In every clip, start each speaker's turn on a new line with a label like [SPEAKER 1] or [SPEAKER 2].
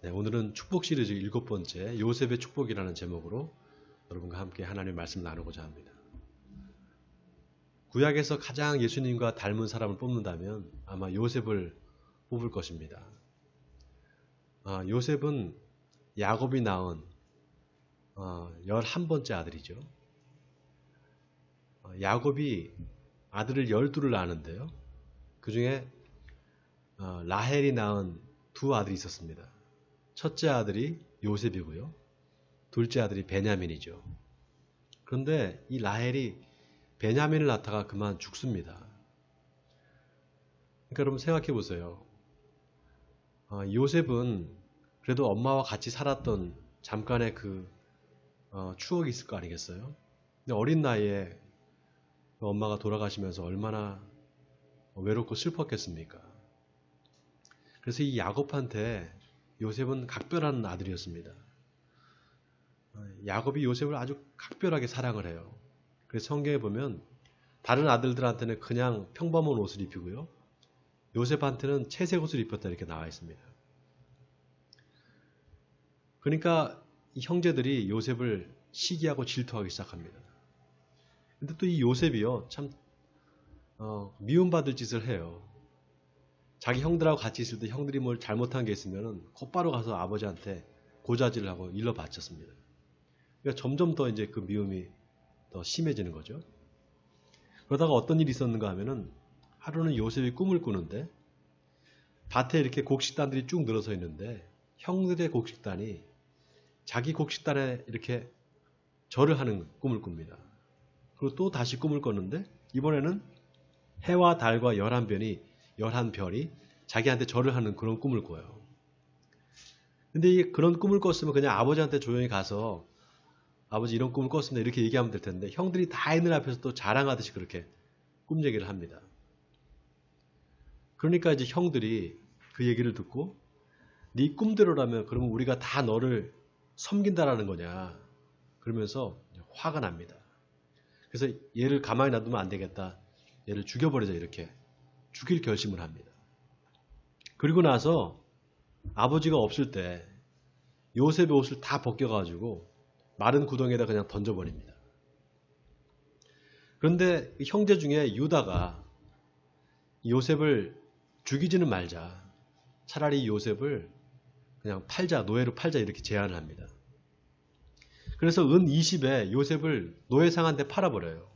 [SPEAKER 1] 네, 오늘은 축복 시리즈 7번째 요셉의 축복이라는 제목으로 여러분과 함께 하나님의 말씀을 나누고자 합니다. 구약에서 가장 예수님과 닮은 사람을 뽑는다면 아마 요셉을 뽑을 것입니다. 요셉은 야곱이 낳은 11번째 아들이죠. 야곱이 아들을 12를 낳았는데요. 그 중에 라헬이 낳은 두 아들이 있었습니다. 첫째 아들이 요셉이고요. 둘째 아들이 베냐민이죠. 그런데 이 라헬이 베냐민을 낳다가 그만 죽습니다. 그러니까 여러분 생각해 보세요. 요셉은 그래도 엄마와 같이 살았던 잠깐의 그 추억이 있을 거 아니겠어요? 근데 어린 나이에 엄마가 돌아가시면서 얼마나 외롭고 슬펐겠습니까? 그래서 이 야곱한테 요셉은 각별한 아들이었습니다. 야곱이 요셉을 아주 각별하게 사랑을 해요. 그래서 성경에 보면 다른 아들들한테는 그냥 평범한 옷을 입히고요. 요셉한테는 채색 옷을 입혔다 이렇게 나와 있습니다. 그러니까 이 형제들이 요셉을 시기하고 질투하기 시작합니다. 근데 또 이 요셉이요, 참 미움받을 짓을 해요. 자기 형들하고 같이 있을 때 형들이 뭘 잘못한 게 있으면 곧바로 가서 아버지한테 고자질을 하고 일러 바쳤습니다. 그러니까 점점 더 이제 그 미움이 더 심해지는 거죠. 그러다가 어떤 일이 있었는가 하면은 하루는 요셉이 꿈을 꾸는데 밭에 이렇게 곡식단들이 쭉 늘어서 있는데 형들의 곡식단이 자기 곡식단에 이렇게 절을 하는 꿈을 꿉니다. 그리고 또 다시 꿈을 꿨는데 이번에는 해와 달과 11별이 자기한테 절을 하는 그런 꿈을 꿔요. 근데 그런 꿈을 꿨으면 그냥 아버지한테 조용히 가서 아버지 이런 꿈을 꿨습니다 이렇게 얘기하면 될 텐데 형들이 다 있는 앞에서 또 자랑하듯이 그렇게 꿈 얘기를 합니다. 그러니까 이제 형들이 그 얘기를 듣고 네 꿈대로라면 그러면 우리가 다 너를 섬긴다라는 거냐 그러면서 화가 납니다. 그래서 얘를 가만히 놔두면 안 되겠다. 얘를 죽여버리자 이렇게 죽일 결심을 합니다. 그리고 나서 아버지가 없을 때 요셉의 옷을 다 벗겨가지고 마른 구덩이에다 그냥 던져버립니다. 그런데 형제 중에 유다가 요셉을 죽이지는 말자. 차라리 요셉을 그냥 팔자, 노예로 팔자 이렇게 제안을 합니다. 그래서 은 20에 요셉을 노예상한테 팔아버려요.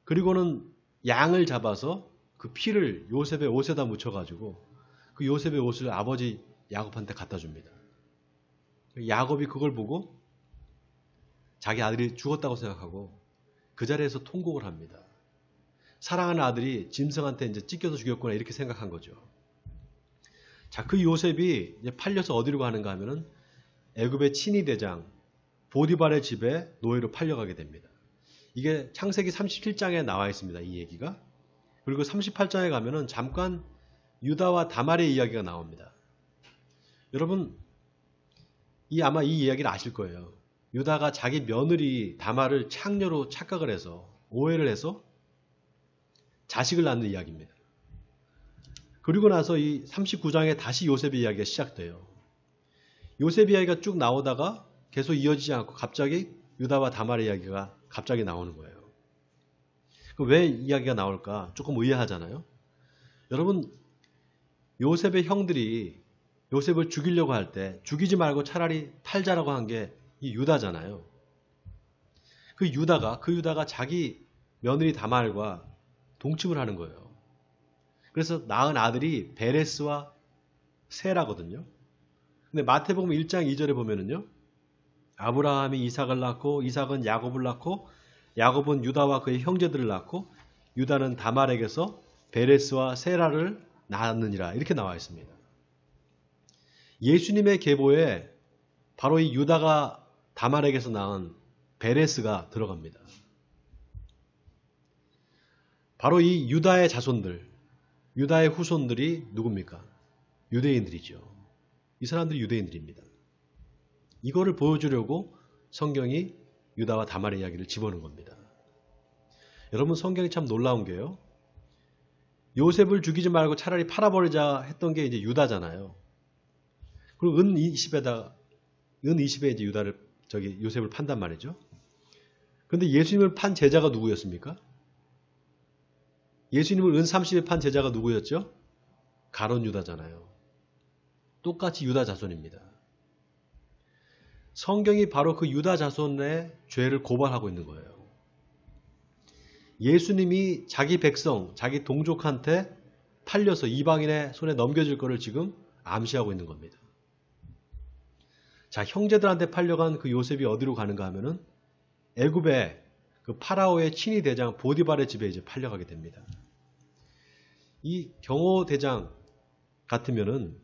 [SPEAKER 1] 그리고는 양을 잡아서 그 피를 요셉의 옷에다 묻혀가지고 그 요셉의 옷을 아버지 야곱한테 갖다 줍니다. 야곱이 그걸 보고 자기 아들이 죽었다고 생각하고 그 자리에서 통곡을 합니다. 사랑하는 아들이 짐승한테 이제 찢겨서 죽였구나 이렇게 생각한 거죠. 자, 그 요셉이 이제 팔려서 어디로 가는가 하면은 애굽의 친위 대장 보디발의 집에 노예로 팔려가게 됩니다. 이게 창세기 37장에 나와 있습니다. 이 얘기가. 그리고 38장에 가면은 잠깐 유다와 다말의 이야기가 나옵니다. 여러분 아마 이 이야기를 아실 거예요. 유다가 자기 며느리 다말을 창녀로 착각을 해서 오해를 해서 자식을 낳는 이야기입니다. 그리고 나서 이 39장에 다시 요셉의 이야기가 시작돼요. 요셉 이야기가 쭉 나오다가 계속 이어지지 않고 갑자기 유다와 다말의 이야기가 갑자기 나오는 거예요. 왜 이야기가 나올까? 조금 의아하잖아요. 여러분 요셉의 형들이 요셉을 죽이려고 할 때 죽이지 말고 차라리 팔자라고 한 게 이 유다잖아요. 그 유다가 자기 며느리 다말과 동침을 하는 거예요. 그래서 낳은 아들이 베레스와 세라거든요. 근데 마태복음 1장 2절에 보면은요. 아브라함이 이삭을 낳고 이삭은 야곱을 낳고 야곱은 유다와 그의 형제들을 낳고 유다는 다말에게서 베레스와 세라를 낳았느니라 이렇게 나와 있습니다. 예수님의 계보에 바로 이 유다가 다말에게서 낳은 베레스가 들어갑니다. 바로 이 유다의 자손들, 유다의 후손들이 누굽니까? 유대인들이죠. 이 사람들이 유대인들입니다. 이거를 보여주려고 성경이 유다와 다말의 이야기를 집어넣은 겁니다. 여러분 성경이 참 놀라운 게요. 요셉을 죽이지 말고 차라리 팔아버리자 했던 게 이제 유다잖아요. 그리고 은 20에 이제 요셉을 판단 말이죠. 근데 예수님을 판 제자가 누구였습니까? 예수님을 은 30에 판 제자가 누구였죠? 가룟 유다잖아요. 똑같이 유다 자손입니다. 성경이 바로 그 유다 자손의 죄를 고발하고 있는 거예요. 예수님이 자기 백성, 자기 동족한테 팔려서 이방인의 손에 넘겨질 것을 지금 암시하고 있는 겁니다. 자, 형제들한테 팔려간 그 요셉이 어디로 가는가 하면은 애굽의 그 파라오의 친위 대장 보디발의 집에 이제 팔려가게 됩니다. 이 경호 대장 같으면은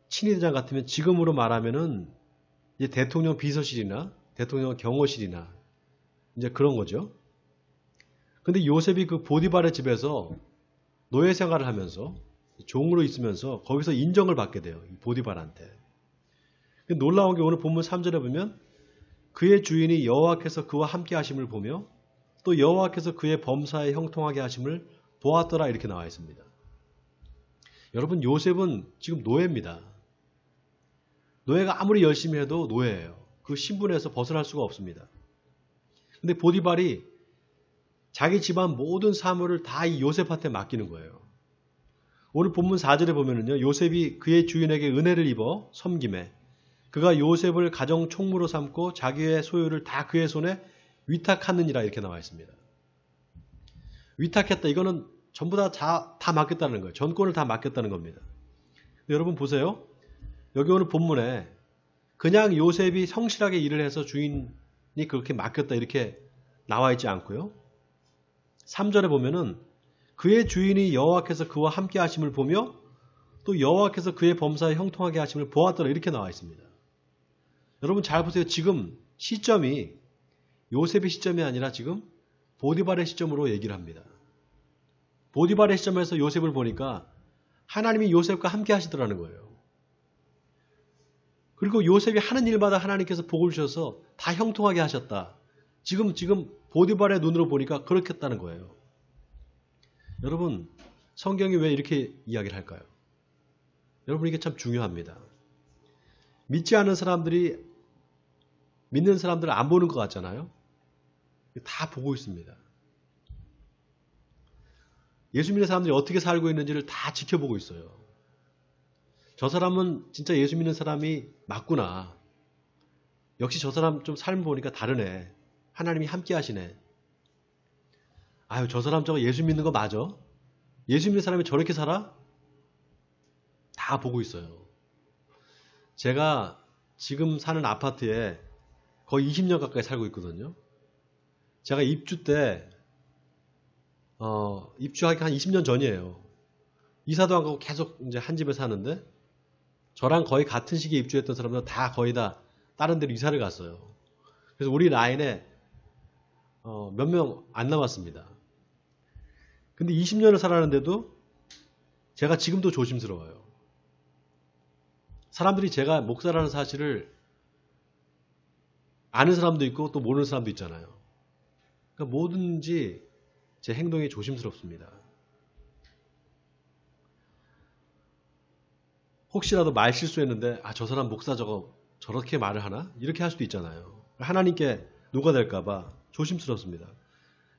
[SPEAKER 1] 친위 대장 같으면 지금으로 말하면은 이제 대통령 비서실이나 대통령 경호실이나 이제 그런 거죠. 근데 요셉이 그 보디발의 집에서 노예 생활을 하면서 종으로 있으면서 거기서 인정을 받게 돼요. 이 보디발한테. 놀라운 게 오늘 본문 3절에 보면 그의 주인이 여호와께서 그와 함께 하심을 보며 또 여호와께서 그의 범사에 형통하게 하심을 보았더라 이렇게 나와 있습니다. 여러분 요셉은 지금 노예입니다. 노예가 아무리 열심히 해도 노예예요. 그 신분에서 벗어날 수가 없습니다. 근데 보디발이 자기 집안 모든 사물을 다 이 요셉한테 맡기는 거예요. 오늘 본문 4절에 보면은요. 요셉이 그의 주인에게 은혜를 입어 섬김에 그가 요셉을 가정 총무로 삼고 자기의 소유를 다 그의 손에 위탁하느니라 이렇게 나와 있습니다. 위탁했다. 이거는 전부 다 맡겼다는 거예요. 전권을 다 맡겼다는 겁니다. 여러분 보세요. 여기 오늘 본문에 그냥 요셉이 성실하게 일을 해서 주인이 그렇게 맡겼다 이렇게 나와 있지 않고요. 3절에 보면은 그의 주인이 여호와께서 그와 함께 하심을 보며 또 여호와께서 그의 범사에 형통하게 하심을 보았더라 이렇게 나와 있습니다. 여러분 잘 보세요. 지금 시점이 요셉의 시점이 아니라 지금 보디발의 시점으로 얘기를 합니다. 보디발의 시점에서 요셉을 보니까 하나님이 요셉과 함께 하시더라는 거예요. 그리고 요셉이 하는 일마다 하나님께서 복을 주셔서 다 형통하게 하셨다. 지금 보디발의 눈으로 보니까 그렇겠다는 거예요. 여러분 성경이 왜 이렇게 이야기를 할까요? 여러분 이게 참 중요합니다. 믿지 않는 사람들이 믿는 사람들을 안 보는 것 같잖아요. 다 보고 있습니다. 예수 믿는 사람들이 어떻게 살고 있는지를 다 지켜보고 있어요. 저 사람은 진짜 예수 믿는 사람이 맞구나. 역시 저 사람 좀 삶 보니까 다르네. 하나님이 함께 하시네. 아유 저 사람 저거 예수 믿는 거 맞아? 예수 믿는 사람이 저렇게 살아? 다 보고 있어요. 제가 지금 사는 아파트에 거의 20년 가까이 살고 있거든요. 제가 입주 때 입주하기 한 20년 전이에요. 이사도 안 가고 계속 이제 한 집에 사는데 저랑 거의 같은 시기에 입주했던 사람들 다 거의 다 다른 데로 이사를 갔어요. 그래서 우리 라인에 몇 명 안 남았습니다. 근데 20년을 살았는데도 제가 지금도 조심스러워요. 사람들이 제가 목사라는 사실을 아는 사람도 있고 또 모르는 사람도 있잖아요. 그러니까 뭐든지 제 행동이 조심스럽습니다. 혹시라도 말 실수했는데 저 사람 목사 저렇게 말을 하나? 이렇게 할 수도 있잖아요. 하나님께 누가 될까봐 조심스럽습니다.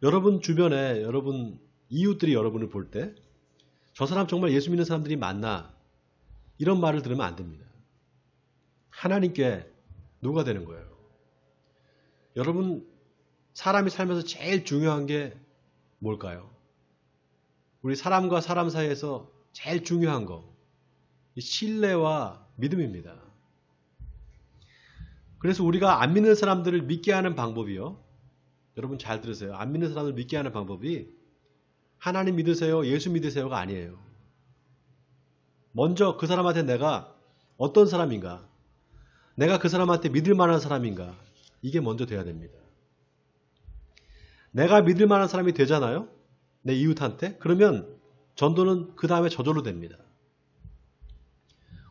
[SPEAKER 1] 여러분 주변에 여러분 이웃들이 여러분을 볼 때 저 사람 정말 예수 믿는 사람들이 많나? 이런 말을 들으면 안 됩니다. 하나님께 누가 되는 거예요? 여러분 사람이 살면서 제일 중요한 게 뭘까요? 우리 사람과 사람 사이에서 제일 중요한 거 신뢰와 믿음입니다. 그래서 우리가 안 믿는 사람들을 믿게 하는 방법이요. 여러분 잘 들으세요. 안 믿는 사람을 믿게 하는 방법이 하나님 믿으세요, 예수 믿으세요가 아니에요. 먼저 그 사람한테 내가 어떤 사람인가, 내가 그 사람한테 믿을 만한 사람인가, 이게 먼저 돼야 됩니다. 내가 믿을 만한 사람이 되잖아요. 내 이웃한테. 그러면 전도는 그 다음에 저절로 됩니다.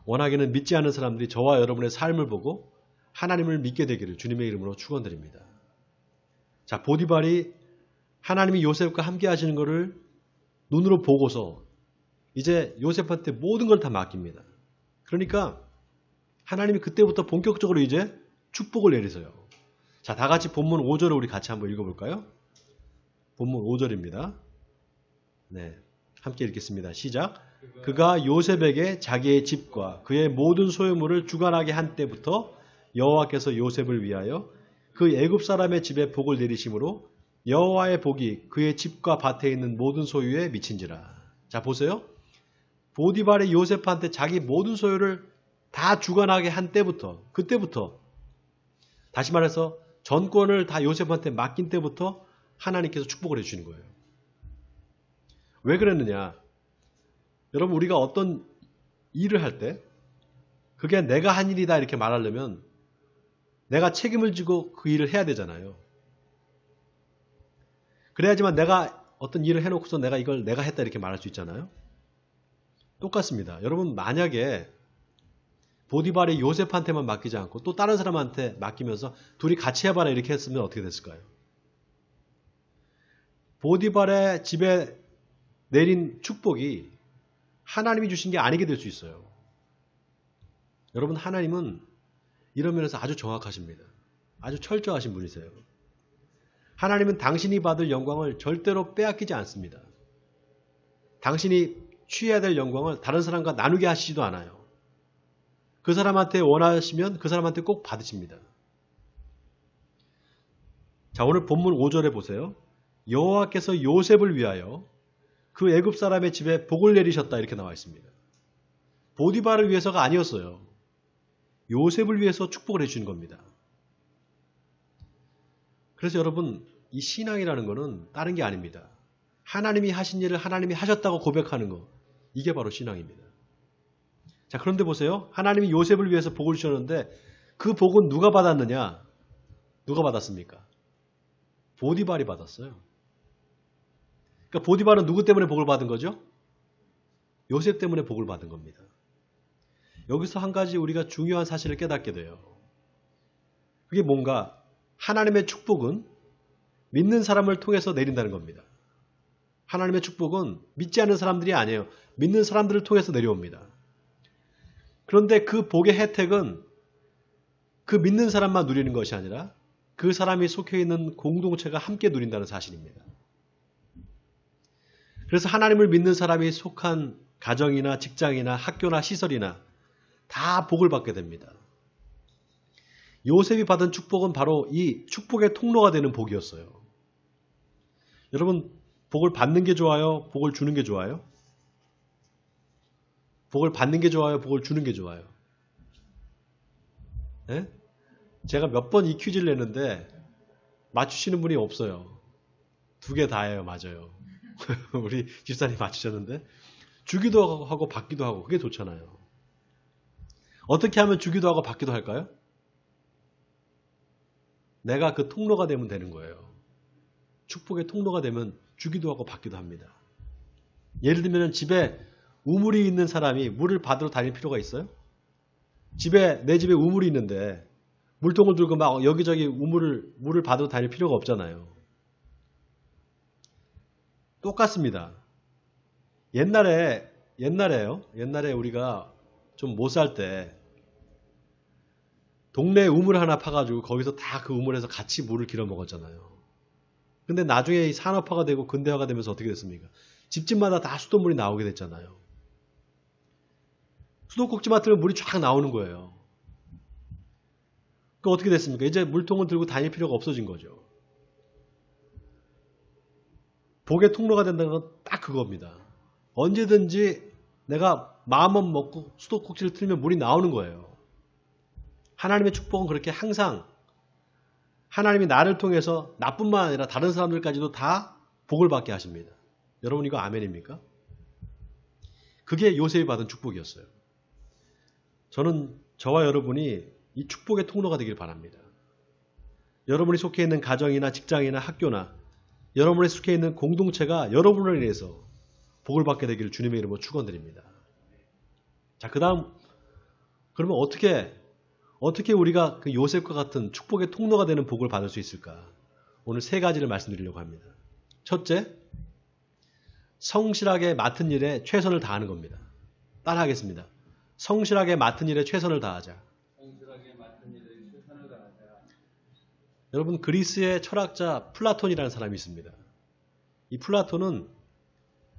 [SPEAKER 1] 원하기는 믿지 않는 사람들이 저와 여러분의 삶을 보고 하나님을 믿게 되기를 주님의 이름으로 축원드립니다. 자, 보디발이 하나님이 요셉과 함께 하시는 것을 눈으로 보고서 이제 요셉한테 모든 걸 다 맡깁니다. 그러니까 하나님이 그때부터 본격적으로 이제 축복을 내리세요. 자, 다 같이 본문 5절을 우리 같이 한번 읽어볼까요? 본문 5절입니다. 네, 함께 읽겠습니다. 시작. 그가 요셉에게 자기의 집과 그의 모든 소유물을 주관하게 한 때부터 여호와께서 요셉을 위하여 그 애굽 사람의 집에 복을 내리심으로 여호와의 복이 그의 집과 밭에 있는 모든 소유에 미친지라. 자, 보세요. 보디발이 요셉한테 자기 모든 소유를 다 주관하게 한 때부터, 그때부터, 다시 말해서 전권을 다 요셉한테 맡긴 때부터 하나님께서 축복을 해주시는 거예요. 왜 그랬느냐? 여러분, 우리가 어떤 일을 할 때 그게 내가 한 일이다 이렇게 말하려면 내가 책임을 지고 그 일을 해야 되잖아요. 그래야지만 내가 어떤 일을 해놓고서 내가 이걸 내가 했다 이렇게 말할 수 있잖아요. 똑같습니다. 여러분, 만약에 보디발이 요셉한테만 맡기지 않고 또 다른 사람한테 맡기면서 둘이 같이 해봐라 이렇게 했으면 어떻게 됐을까요? 보디발의 집에 내린 축복이 하나님이 주신 게 아니게 될 수 있어요. 여러분, 하나님은 이런 면에서 아주 정확하십니다. 아주 철저하신 분이세요. 하나님은 당신이 받을 영광을 절대로 빼앗기지 않습니다. 당신이 취해야 될 영광을 다른 사람과 나누게 하시지도 않아요. 그 사람한테 원하시면 그 사람한테 꼭 받으십니다. 자, 오늘 본문 5절에 보세요. 여호와께서 요셉을 위하여 그 애굽 사람의 집에 복을 내리셨다 이렇게 나와 있습니다. 보디발을 위해서가 아니었어요. 요셉을 위해서 축복을 해주신 겁니다. 그래서 여러분, 이 신앙이라는 것은 다른 게 아닙니다. 하나님이 하신 일을 하나님이 하셨다고 고백하는 거, 이게 바로 신앙입니다. 자, 그런데 보세요. 하나님이 요셉을 위해서 복을 주셨는데 그 복은 누가 받았느냐? 누가 받았습니까? 보디발이 받았어요. 그러니까 보디발은 누구 때문에 복을 받은 거죠? 요셉 때문에 복을 받은 겁니다. 여기서 한 가지 우리가 중요한 사실을 깨닫게 돼요. 그게 뭔가 하나님의 축복은 믿는 사람을 통해서 내린다는 겁니다. 하나님의 축복은 믿지 않는 사람들이 아니에요. 믿는 사람들을 통해서 내려옵니다. 그런데 그 복의 혜택은 그 믿는 사람만 누리는 것이 아니라 그 사람이 속해 있는 공동체가 함께 누린다는 사실입니다. 그래서 하나님을 믿는 사람이 속한 가정이나 직장이나 학교나 시설이나 다 복을 받게 됩니다. 요셉이 받은 축복은 바로 이 축복의 통로가 되는 복이었어요. 여러분, 복을 받는 게 좋아요? 복을 주는 게 좋아요? 복을 받는 게 좋아요? 복을 주는 게 좋아요? 네? 제가 몇 번 이 퀴즈를 냈는데 맞추시는 분이 없어요. 두 개 다예요. 맞아요. 우리 집사님 맞추셨는데 주기도 하고 받기도 하고 그게 좋잖아요. 어떻게 하면 주기도 하고 받기도 할까요? 내가 그 통로가 되면 되는 거예요. 축복의 통로가 되면 주기도 하고 받기도 합니다. 예를 들면 집에 우물이 있는 사람이 물을 받으러 다닐 필요가 있어요? 내 집에 우물이 있는데 물통을 들고 막 여기저기 물을 받으러 다닐 필요가 없잖아요. 똑같습니다. 옛날에 우리가 좀 못 살 때 동네에 우물 하나 파가지고 거기서 다 그 우물에서 같이 물을 길어 먹었잖아요. 근데 나중에 산업화가 되고 근대화가 되면서 어떻게 됐습니까? 집집마다 다 수돗물이 나오게 됐잖아요. 수도꼭지 맡으면 물이 쫙 나오는 거예요. 그 어떻게 됐습니까? 이제 물통을 들고 다닐 필요가 없어진 거죠. 복의 통로가 된다는 건 딱 그겁니다. 언제든지 내가 마음만 먹고 수도꼭지를 틀면 물이 나오는 거예요. 하나님의 축복은 그렇게 항상 하나님이 나를 통해서 나뿐만 아니라 다른 사람들까지도 다 복을 받게 하십니다. 여러분, 이거 아멘입니까? 그게 요셉이 받은 축복이었어요. 저는 저와 여러분이 이 축복의 통로가 되길 바랍니다. 여러분이 속해 있는 가정이나 직장이나 학교나 여러분이 속해 있는 공동체가 여러분을 인해서 복을 받게 되기를 주님의 이름으로 축원드립니다. 자, 그 다음 그러면 어떻게 우리가 그 요셉과 같은 축복의 통로가 되는 복을 받을 수 있을까? 오늘 세 가지를 말씀드리려고 합니다. 첫째, 성실하게 맡은 일에 최선을 다하는 겁니다. 따라하겠습니다. 성실하게 맡은 일에 최선을 다하자. 여러분, 그리스의 철학자 플라톤이라는 사람이 있습니다. 이 플라톤은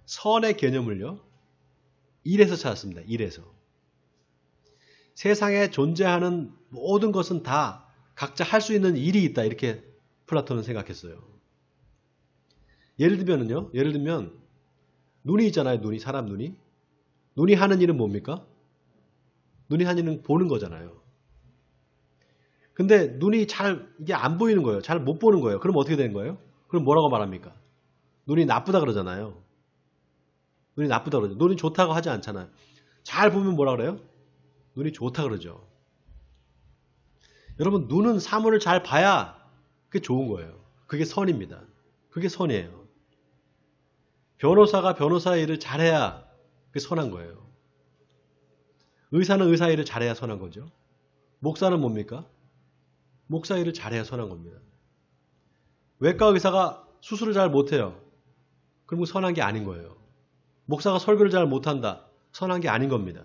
[SPEAKER 1] 선의 개념을요, 일에서 찾았습니다. 일에서. 세상에 존재하는 모든 것은 다 각자 할 수 있는 일이 있다. 이렇게 플라톤은 생각했어요. 예를 들면 눈이 있잖아요. 눈이, 사람 눈이. 눈이 하는 일은 뭡니까? 눈이 하는 일은 보는 거잖아요. 근데 눈이 이게 안 보이는 거예요. 잘 못 보는 거예요. 그럼 어떻게 되는 거예요? 그럼 뭐라고 말합니까? 눈이 나쁘다 그러잖아요. 눈이 나쁘다 그러죠. 눈이 좋다고 하지 않잖아요. 잘 보면 뭐라 그래요? 눈이 좋다 그러죠. 여러분, 눈은 사물을 잘 봐야 그게 좋은 거예요. 그게 선입니다. 그게 선이에요. 변호사가 변호사의 일을 잘해야 그게 선한 거예요. 의사는 의사 일을 잘해야 선한 거죠. 목사는 뭡니까? 목사 일을 잘해야 선한 겁니다. 외과 의사가 수술을 잘 못해요. 그럼 선한 게 아닌 거예요. 목사가 설교를 잘 못한다. 선한 게 아닌 겁니다.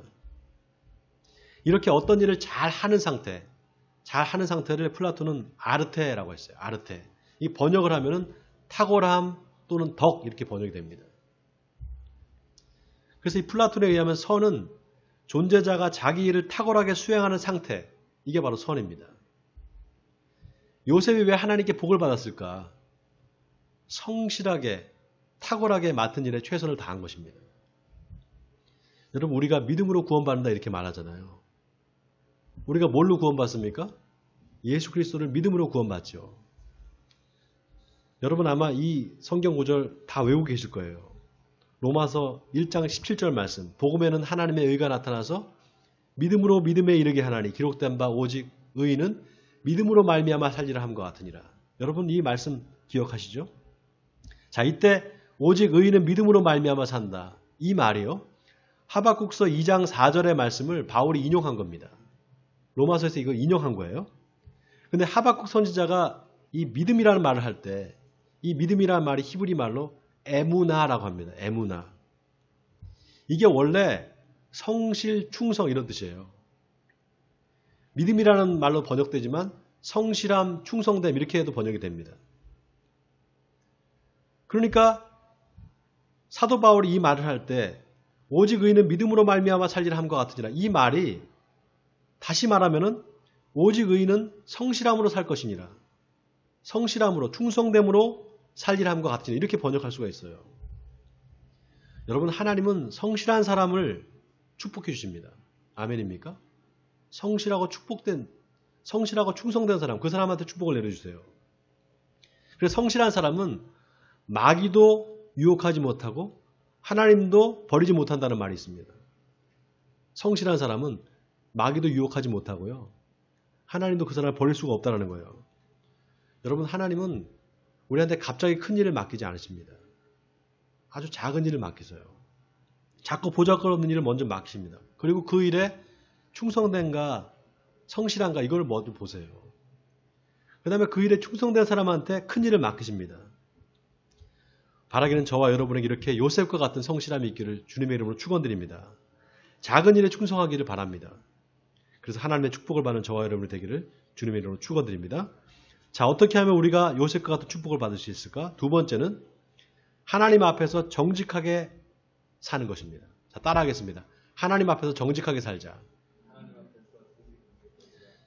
[SPEAKER 1] 이렇게 어떤 일을 잘 하는 상태를 플라톤은 아르테라고 했어요. 아르테. 이 번역을 하면은 탁월함 또는 덕 이렇게 번역이 됩니다. 그래서 이 플라톤에 의하면 선은 존재자가 자기 일을 탁월하게 수행하는 상태, 이게 바로 선입니다. 요셉이 왜 하나님께 복을 받았을까? 성실하게 탁월하게 맡은 일에 최선을 다한 것입니다. 여러분, 우리가 믿음으로 구원받는다 이렇게 말하잖아요. 우리가 뭘로 구원받습니까? 예수 그리스도를 믿음으로 구원받죠. 여러분 아마 이 성경 구절 다 외우고 계실 거예요. 로마서 1장 17절 말씀. 복음에는 하나님의 의가 나타나서 믿음으로 믿음에 이르게 하나니 기록된 바 오직 의인은 믿음으로 말미암아 살리라 함과 같으니라. 여러분 이 말씀 기억하시죠? 자, 이때 오직 의인은 믿음으로 말미암아 산다. 이 말이요. 하박국서 2장 4절의 말씀을 바울이 인용한 겁니다. 로마서에서 이거 인용한 거예요. 근데 하박국 선지자가 이 믿음이라는 말을 할 때 이 믿음이라는 말이 히브리 말로 에무나라고 합니다. 에무나. 이게 원래 성실, 충성 이런 뜻이에요. 믿음이라는 말로 번역되지만 성실함, 충성됨 이렇게 해도 번역이 됩니다. 그러니까 사도 바울이 이 말을 할 때 오직 의인은 믿음으로 말미암아 살리라 함과 같으니라. 이 말이 다시 말하면은 오직 의인은 성실함으로 살 것이니라. 성실함으로, 충성됨으로 살리라 함과 같으니라. 이렇게 번역할 수가 있어요. 여러분, 하나님은 성실한 사람을 축복해 주십니다. 아멘입니까? 성실하고 충성된 사람, 그 사람한테 축복을 내려주세요. 그래서 성실한 사람은 마귀도 유혹하지 못하고 하나님도 버리지 못한다는 말이 있습니다. 성실한 사람은 마귀도 유혹하지 못하고요. 하나님도 그 사람을 버릴 수가 없다는 거예요. 여러분, 하나님은 우리한테 갑자기 큰 일을 맡기지 않으십니다. 아주 작은 일을 맡기세요. 자꾸 보잘것없는 일을 먼저 맡기십니다. 그리고 그 일에 충성된가 성실한가 이걸 모두 보세요. 그 다음에 그 일에 충성된 사람한테 큰 일을 맡기십니다. 바라기는 저와 여러분에게 이렇게 요셉과 같은 성실함이 있기를 주님의 이름으로 축원드립니다. 작은 일에 충성하기를 바랍니다. 그래서 하나님의 축복을 받는 저와 여러분이 되기를 주님의 이름으로 축원드립니다. 자, 어떻게 하면 우리가 요셉과 같은 축복을 받을 수 있을까? 두 번째는 하나님 앞에서 정직하게 사는 것입니다. 자, 따라하겠습니다. 하나님 앞에서 정직하게 살자.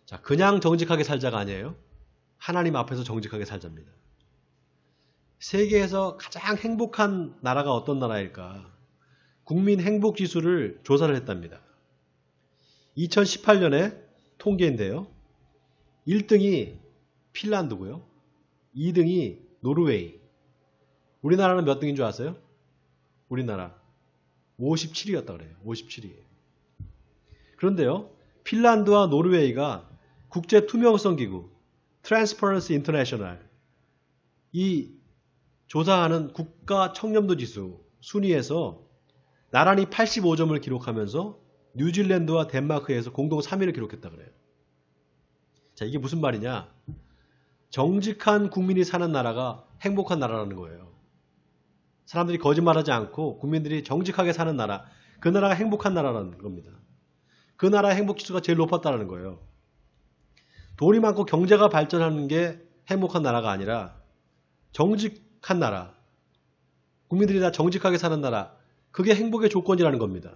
[SPEAKER 1] 자, 그냥 정직하게 살자가 아니에요. 하나님 앞에서 정직하게 살자입니다. 세계에서 가장 행복한 나라가 어떤 나라일까? 국민 행복 지수를 조사를 했답니다. 2018년에 통계인데요. 1등이 핀란드고요. 2등이 노르웨이. 우리나라는 몇 등인 줄 아세요? 우리나라 57위였다 그래요. 57위. 그런데요. 핀란드와 노르웨이가 국제 투명성 기구 Transparency International 이 조사하는 국가 청렴도 지수 순위에서 나란히 85점을 기록하면서 뉴질랜드와 덴마크에서 공동 3위를 기록했다 그래요. 자, 이게 무슨 말이냐? 정직한 국민이 사는 나라가 행복한 나라라는 거예요. 사람들이 거짓말하지 않고 국민들이 정직하게 사는 나라, 그 나라가 행복한 나라라는 겁니다. 그 나라의 행복지수가 제일 높았다는 거예요. 돈이 많고 경제가 발전하는 게 행복한 나라가 아니라 정직한 나라, 국민들이 다 정직하게 사는 나라, 그게 행복의 조건이라는 겁니다.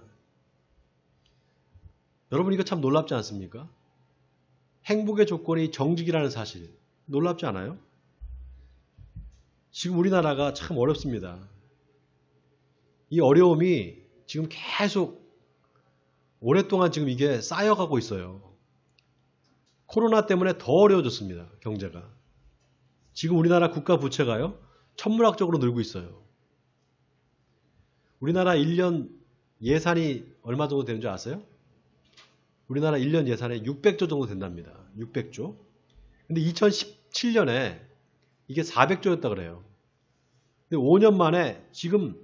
[SPEAKER 1] 여러분 이거 참 놀랍지 않습니까? 행복의 조건이 정직이라는 사실 놀랍지 않아요? 지금 우리나라가 참 어렵습니다. 이 어려움이 지금 계속 오랫동안 지금 이게 쌓여가고 있어요. 코로나 때문에 더 어려워졌습니다. 경제가. 지금 우리나라 국가 부채가요. 천문학적으로 늘고 있어요. 우리나라 1년 예산이 얼마 정도 되는 줄 아세요? 우리나라 1년 예산이 600조 정도 된답니다. 600조. 근데 2017년에 이게 400조였다 그래요. 근데 5년 만에 지금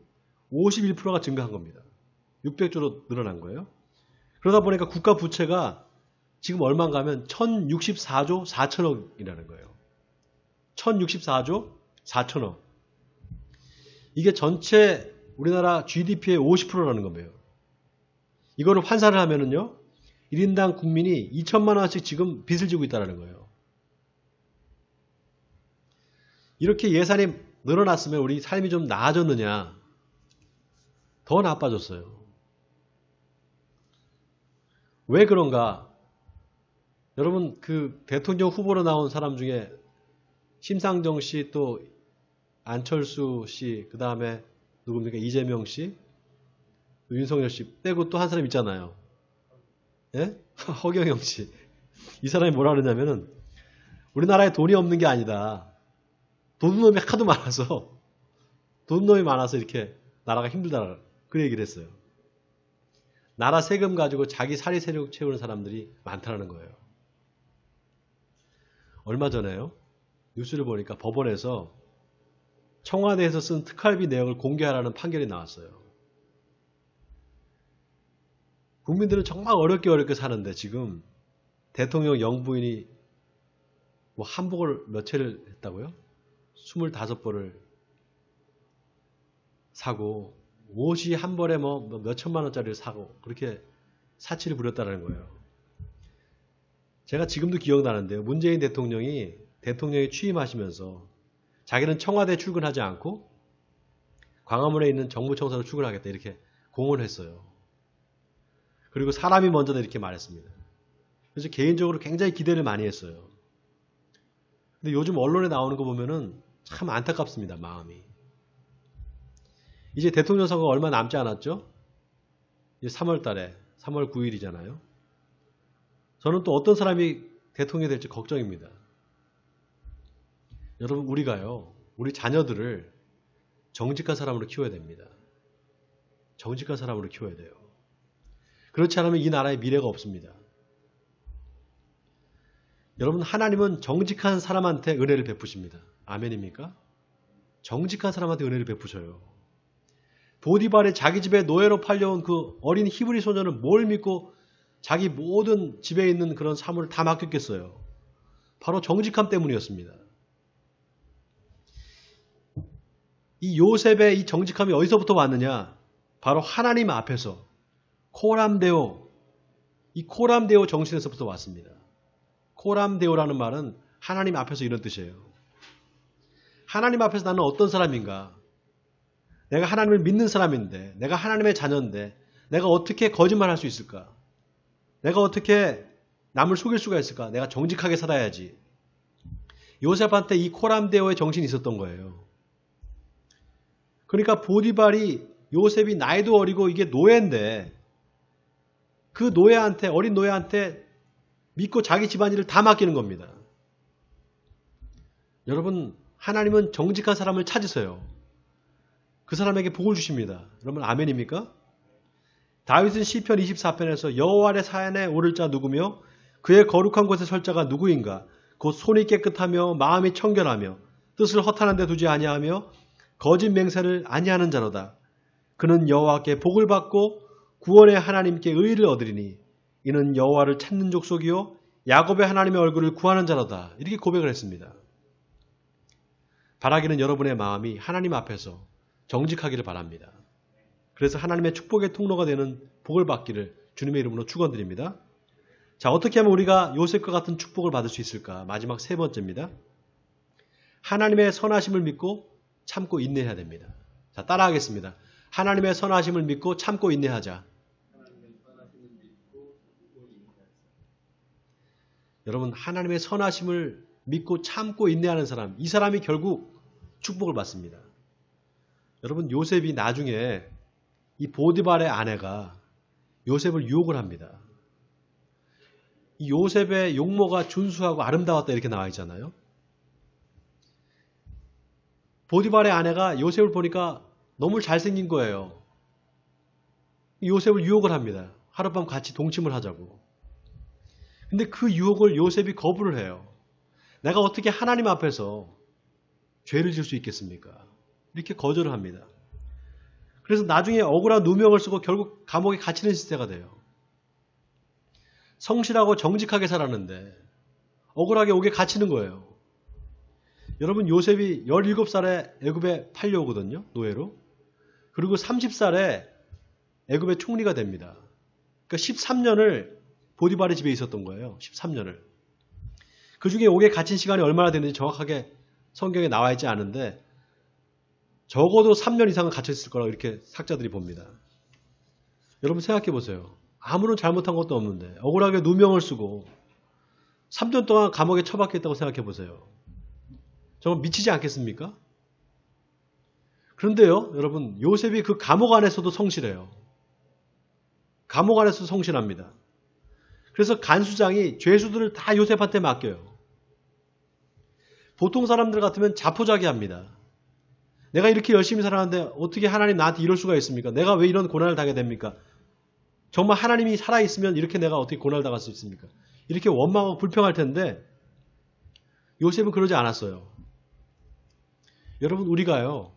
[SPEAKER 1] 51%가 증가한 겁니다. 600조로 늘어난 거예요. 그러다 보니까 국가 부채가 지금 얼마인가 하면 1064조 4천억이라는 거예요. 1064조 4천억. 이게 전체 우리나라 GDP의 50%라는 거예요. 이거를 환산을 하면은요. 1인당 국민이 2천만 원씩 지금 빚을 지고 있다는 거예요. 이렇게 예산이 늘어났으면 우리 삶이 좀 나아졌느냐? 더 나빠졌어요. 왜 그런가? 여러분 그 대통령 후보로 나온 사람 중에 심상정 씨, 또 안철수 씨, 그 다음에 누굽니까? 이재명 씨, 윤석열 씨 빼고 또 한 사람 있잖아요. 예? 허경영 씨. 이 사람이 뭐라 그러냐면은 우리나라에 돈이 없는 게 아니다. 돈놈이 하도 많아서 돈놈이 많아서 이렇게 나라가 힘들다. 그 얘기를 했어요. 나라 세금 가지고 자기 사리 세력 채우는 사람들이 많다는 거예요. 얼마 전에요. 뉴스를 보니까 법원에서 청와대에서 쓴 특활비 내역을 공개하라는 판결이 나왔어요. 국민들은 정말 어렵게 사는데 지금 대통령 영부인이 뭐 한복을 몇 채를 했다고요? 25벌을 사고 옷이 한 벌에 뭐 몇천만 원짜리를 사고 그렇게 사치를 부렸다는 거예요. 제가 지금도 기억나는데요. 문재인 대통령이 취임하시면서 자기는 청와대에 출근하지 않고 광화문에 있는 정부청사로 출근하겠다 이렇게 공언을 했어요. 그리고 사람이 먼저다 이렇게 말했습니다. 그래서 개인적으로 굉장히 기대를 많이 했어요. 근데 요즘 언론에 나오는 거 보면은 참 안타깝습니다. 마음이. 이제 대통령 선거가 얼마 남지 않았죠? 이제 3월 달에 3월 9일이잖아요. 저는 또 어떤 사람이 대통령이 될지 걱정입니다. 여러분 우리가요. 우리 자녀들을 정직한 사람으로 키워야 됩니다. 정직한 사람으로 키워야 돼요. 그렇지 않으면 이 나라에 미래가 없습니다. 여러분 하나님은 정직한 사람한테 은혜를 베푸십니다. 아멘입니까? 정직한 사람한테 은혜를 베푸셔요. 보디발이 자기 집에 노예로 팔려온 그 어린 히브리 소년은 뭘 믿고 자기 모든 집에 있는 그런 사물을 다 맡겼겠어요. 바로 정직함 때문이었습니다. 이 요셉의 이 정직함이 어디서부터 왔느냐? 바로 하나님 앞에서 코람데오, 이 코람데오 정신에서부터 왔습니다. 코람데오라는 말은 하나님 앞에서 이런 뜻이에요. 하나님 앞에서 나는 어떤 사람인가? 내가 하나님을 믿는 사람인데, 내가 하나님의 자녀인데, 내가 어떻게 거짓말할 수 있을까? 내가 어떻게 남을 속일 수가 있을까? 내가 정직하게 살아야지. 요셉한테 이 코람데오의 정신이 있었던 거예요. 그러니까 보디발이 요셉이 나이도 어리고 이게 노예인데 그 노예한테, 어린 노예한테 믿고 자기 집안일을 다 맡기는 겁니다. 여러분 하나님은 정직한 사람을 찾으세요. 그 사람에게 복을 주십니다. 여러분 아멘입니까? 다윗은 시편 24편에서 여호와 아래 사안에 오를 자 누구며 그의 거룩한 곳에 설 자가 누구인가? 곧 손이 깨끗하며 마음이 청결하며 뜻을 허탄한 데 두지 아니하며 거짓 맹세를 아니하는 자로다. 그는 여호와께 복을 받고 구원의 하나님께 의를 얻으리니 이는 여호와를 찾는 족속이요 야곱의 하나님의 얼굴을 구하는 자로다. 이렇게 고백을 했습니다. 바라기는 여러분의 마음이 하나님 앞에서 정직하기를 바랍니다. 그래서 하나님의 축복의 통로가 되는 복을 받기를 주님의 이름으로 축원드립니다. 자, 어떻게 하면 우리가 요셉과 같은 축복을 받을 수 있을까? 마지막 세 번째입니다. 하나님의 선하심을 믿고 참고 인내해야 됩니다. 자, 따라하겠습니다. 하나님의 선하심을 믿고 참고 인내하자. 여러분, 하나님의 선하심을 믿고 참고 인내하는 사람, 이 사람이 결국 축복을 받습니다. 여러분, 요셉이 나중에 이 보디발의 아내가 요셉을 유혹을 합니다. 이 요셉의 용모가 준수하고 아름다웠다 이렇게 나와 있잖아요. 보디발의 아내가 요셉을 보니까 너무 잘생긴 거예요. 요셉을 유혹을 합니다. 하룻밤 같이 동침을 하자고. 근데 그 유혹을 요셉이 거부를 해요. 내가 어떻게 하나님 앞에서 죄를 질 수 있겠습니까? 이렇게 거절을 합니다. 그래서 나중에 억울한 누명을 쓰고 결국 감옥에 갇히는 시대가 돼요. 성실하고 정직하게 살았는데 억울하게 옥에 갇히는 거예요. 여러분, 요셉이 17살에 애굽에 팔려오거든요. 노예로. 그리고 30살에 애굽의 총리가 됩니다. 그러니까 13년을 보디발의 집에 있었던 거예요. 13년을. 그 중에 옥에 갇힌 시간이 얼마나 됐는지 정확하게 성경에 나와 있지 않은데 적어도 3년 이상은 갇혀있을 거라고 이렇게 학자들이 봅니다. 여러분 생각해 보세요. 아무런 잘못한 것도 없는데 억울하게 누명을 쓰고 3년 동안 감옥에 처박혔다고 생각해 보세요. 정말 미치지 않겠습니까? 그런데요, 여러분, 요셉이 그 감옥 안에서도 성실해요. 감옥 안에서도 성실합니다. 그래서 간수장이 죄수들을 다 요셉한테 맡겨요. 보통 사람들 같으면 자포자기합니다. 내가 이렇게 열심히 살았는데 어떻게 하나님 나한테 이럴 수가 있습니까? 내가 왜 이런 고난을 당하게 됩니까? 정말 하나님이 살아있으면 이렇게 내가 어떻게 고난을 당할 수 있습니까? 이렇게 원망하고 불평할 텐데 요셉은 그러지 않았어요. 여러분, 우리가요,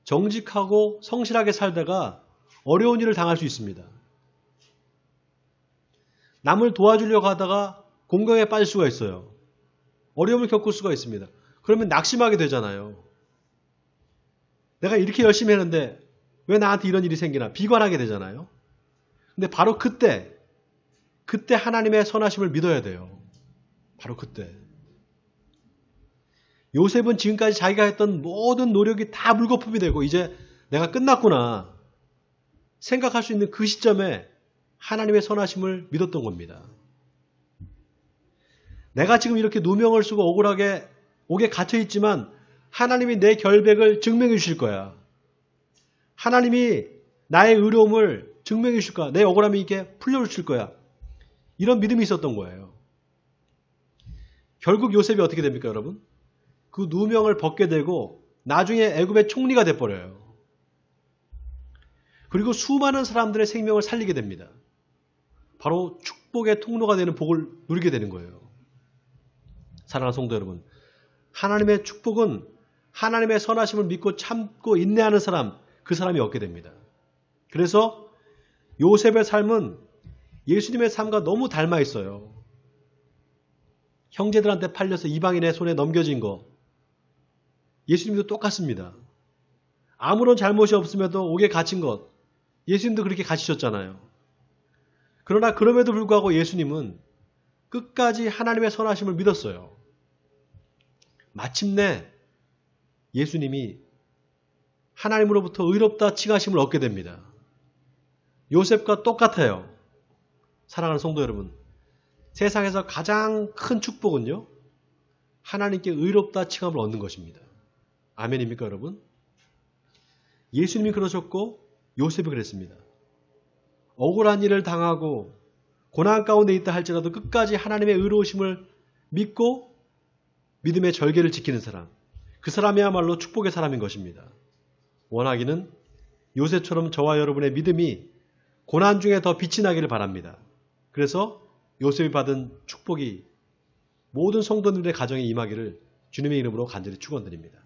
[SPEAKER 1] 정직하고 성실하게 살다가 어려운 일을 당할 수 있습니다. 남을 도와주려고 하다가 공경에 빠질 수가 있어요. 어려움을 겪을 수가 있습니다. 그러면 낙심하게 되잖아요. 내가 이렇게 열심히 했는데 왜 나한테 이런 일이 생기나 비관하게 되잖아요. 근데 바로 그때 하나님의 선하심을 믿어야 돼요. 바로 그때. 요셉은 지금까지 자기가 했던 모든 노력이 다 물거품이 되고 이제 내가 끝났구나 생각할 수 있는 그 시점에 하나님의 선하심을 믿었던 겁니다. 내가 지금 이렇게 누명을 쓰고 억울하게 옥에 갇혀있지만 하나님이 내 결백을 증명해 주실 거야. 하나님이 나의 의로움을 증명해 주실 거야. 내 억울함이 이렇게 풀려주실 거야. 이런 믿음이 있었던 거예요. 결국 요셉이 어떻게 됩니까, 여러분? 그 누명을 벗게 되고 나중에 애굽의 총리가 돼버려요. 그리고 수많은 사람들의 생명을 살리게 됩니다. 바로 축복의 통로가 되는 복을 누리게 되는 거예요. 사랑하는 성도 여러분, 하나님의 축복은 하나님의 선하심을 믿고 참고 인내하는 사람, 그 사람이 얻게 됩니다. 그래서 요셉의 삶은 예수님의 삶과 너무 닮아 있어요. 형제들한테 팔려서 이방인의 손에 넘겨진 거, 예수님도 똑같습니다. 아무런 잘못이 없음에도 옥에 갇힌 것, 예수님도 그렇게 갇히셨잖아요. 그러나 그럼에도 불구하고 예수님은 끝까지 하나님의 선하심을 믿었어요. 마침내 예수님이 하나님으로부터 의롭다 칭하심을 얻게 됩니다. 요셉과 똑같아요. 사랑하는 성도 여러분, 세상에서 가장 큰 축복은요, 하나님께 의롭다 칭함을 얻는 것입니다. 아멘입니까, 여러분? 예수님이 그러셨고 요셉이 그랬습니다. 억울한 일을 당하고 고난 가운데 있다 할지라도 끝까지 하나님의 의로우심을 믿고 믿음의 절개를 지키는 사람, 그 사람이야말로 축복의 사람인 것입니다. 원하기는 요셉처럼 저와 여러분의 믿음이 고난 중에 더 빛이 나기를 바랍니다. 그래서 요셉이 받은 축복이 모든 성도들의 가정에 임하기를 주님의 이름으로 간절히 축원드립니다.